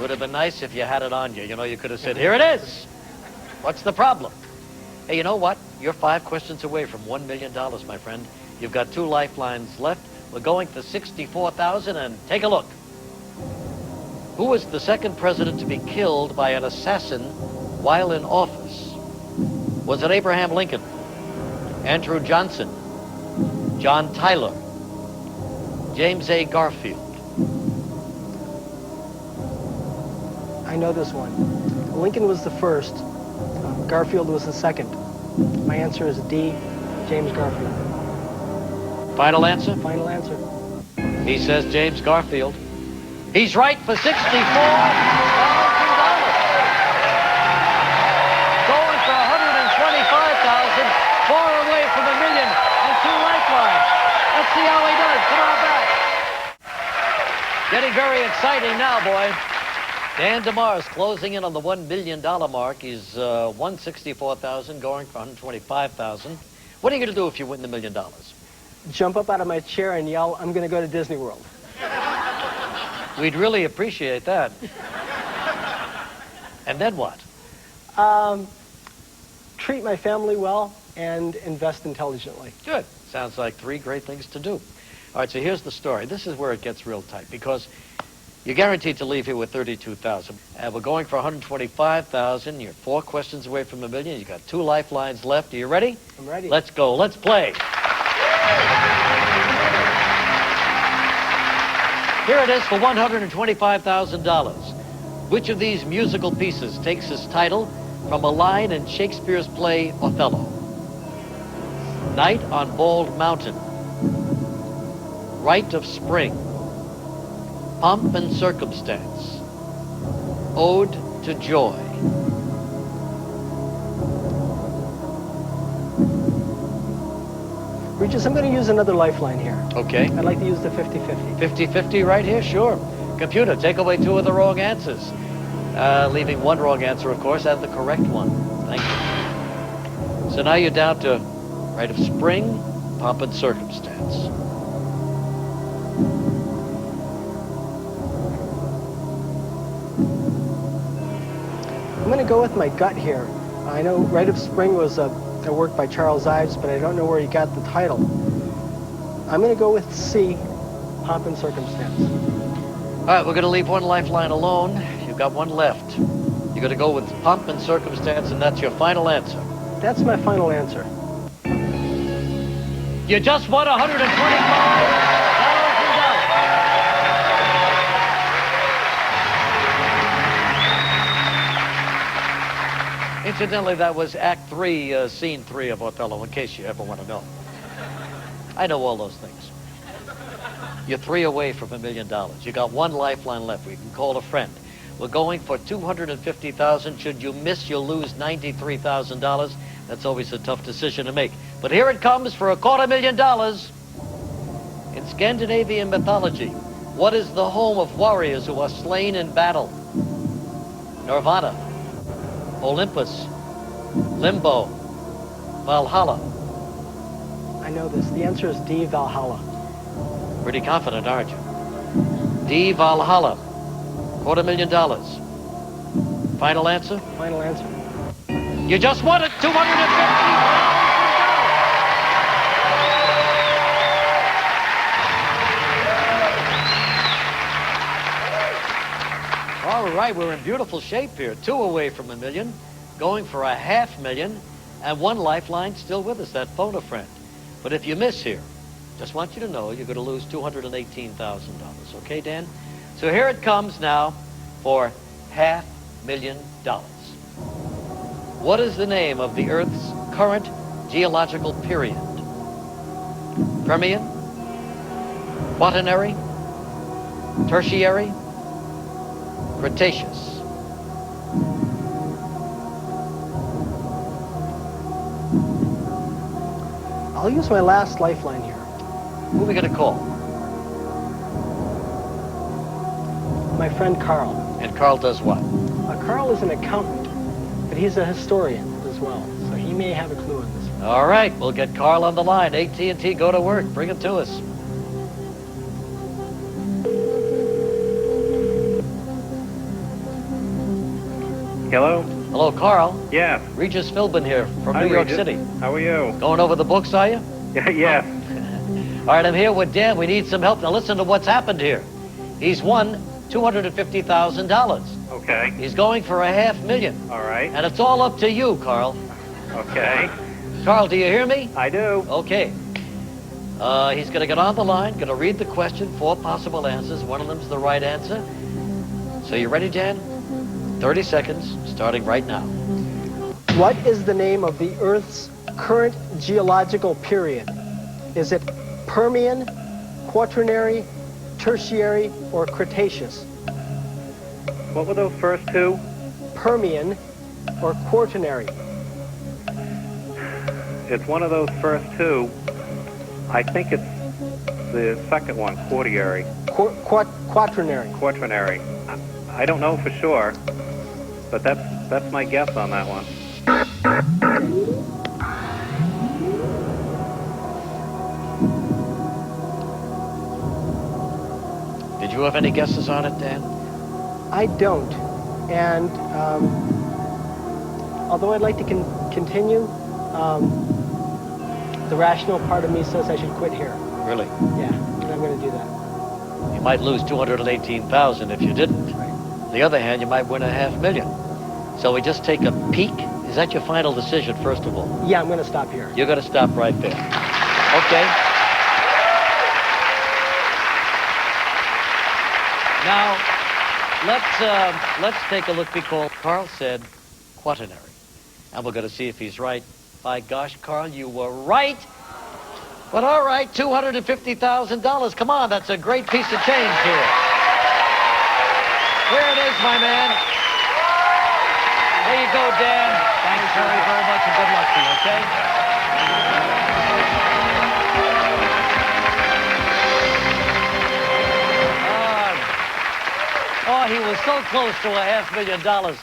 would have been nice if you had it on you. You know, you could have said, here it is. What's the problem? Hey, you know what? You're 5 questions away from $1 million, my friend. You've got 2 lifelines left. We're going for 64,000, and take a look. Who was the second president to be killed by an assassin while in office? Was it Abraham Lincoln, Andrew Johnson, John Tyler, James A. Garfield? I know this one. Lincoln was the first. Garfield was the second. My answer is D, James Garfield. Final answer? Final answer. He says James Garfield. He's right for $64,000. Going for $125,000, far away from $1 million and 2 lifelines. Let's see how he does. Come on back. Getting very exciting now, boy. Dan Demars closing in on the $1 million mark. He's $164,000, going for $125,000. What are you going to do if you win the $1 million? Jump up out of my chair and yell, I'm going to go to Disney World. We'd really appreciate that. And then what? Treat my family well and invest intelligently. Good. Sounds like 3 great things to do. All right, so here's the story. This is where it gets real tight, because you're guaranteed to leave here with $32,000. And we're going for $125,000. You're 4 questions away from $1 million. You've got 2 lifelines left. Are you ready? I'm ready. Let's go. Let's play. Here it is for $125,000. Which of these musical pieces takes its title from a line in Shakespeare's play Othello? Night on Bald Mountain, Rite of Spring, Pomp and Circumstance, Ode to Joy. Regis, I'm going to use another lifeline here. Okay. I'd like to use the 50-50. 50-50 right here? Sure. Computer, take away 2 of the wrong answers. Leaving 1 wrong answer, of course, and the correct one. Thank you. So now you're down to Rite of Spring, Pomp and Circumstance. I'm going to go with my gut here. I know Rite of Spring was a work by Charles Ives, but I don't know where he got the title. I'm going to go with C, Pomp and Circumstance. All right, we're going to leave 1 lifeline alone. You've got 1 left. You're going to go with Pomp and Circumstance, and that's your final answer. That's my final answer. You just won $125,000. Incidentally, that was Act 3, Scene 3 of Othello, in case you ever want to know. I know all those things. You're 3 away from $1 million. You got 1 lifeline left. We can call a friend. We're going for $250,000. Should you miss, you'll lose $93,000. That's always a tough decision to make. But here it comes for $250,000. In Scandinavian mythology, what is the home of warriors who are slain in battle? Nirvana, Olympus, Limbo, Valhalla. I know this. The answer is D, Valhalla. Pretty confident, aren't you? D, Valhalla. $250,000. Final answer? Final answer. You just won it, $250,000. All right, we're in beautiful shape here. 2 away from $1 million, going for $500,000, and 1 lifeline still with us, that phone a friend. But if you miss here, just want you to know you're going to lose $218,000. Okay, Dan? So here it comes now for $500,000. What is the name of the Earth's current geological period? Permian? Quaternary? Tertiary? Cretaceous? I'll use my last lifeline here. Who are we going to call? My friend Carl. And Carl does what? Carl is an accountant, but he's a historian as well, so he may have a clue on this one. All right, we'll get Carl on the line. AT&T, go to work. Bring him to us. Hello? Hello, Carl. Yes. Regis Philbin here from Hi, New York Regis. City. How are you? Going over the books, are you? Yes. All right, I'm here with Dan. We need some help. Now listen to what's happened here. He's won $250,000. Okay. He's going for $500,000. All right. And it's all up to you, Carl. Okay. Carl, do you hear me? I do. Okay. He's going to get on the line, going to read the question, 4 possible answers. One of them's the right answer. So you ready, Dan? 30 seconds, starting right now. What is the name of the Earth's current geological period? Is it Permian, Quaternary, Tertiary, or Cretaceous? What were those first two? Permian or Quaternary? It's one of those first two. I think it's the second one, Quaternary. Quaternary. Quaternary. I don't know for sure, but that's my guess on that one. Did you have any guesses on it, Dan? I don't. And although I'd like to continue, the rational part of me says I should quit here. Really? Yeah, and I'm going to do that. You might lose $218,000 if you didn't. Right. On the other hand, you might win $500,000. So we just take a peek. Is that your final decision, first of all? Yeah, I'm going to stop here. You're going to stop right there. Okay. Now, let's take a look because Carl said quaternary. And we're going to see if he's right. By gosh, Carl, you were right. But all right, $250,000. Come on, that's a great piece of change here. There it is, my man. There you go, Dan. Thanks very, very much, and good luck to you, okay? Oh, he was so close to $500,000.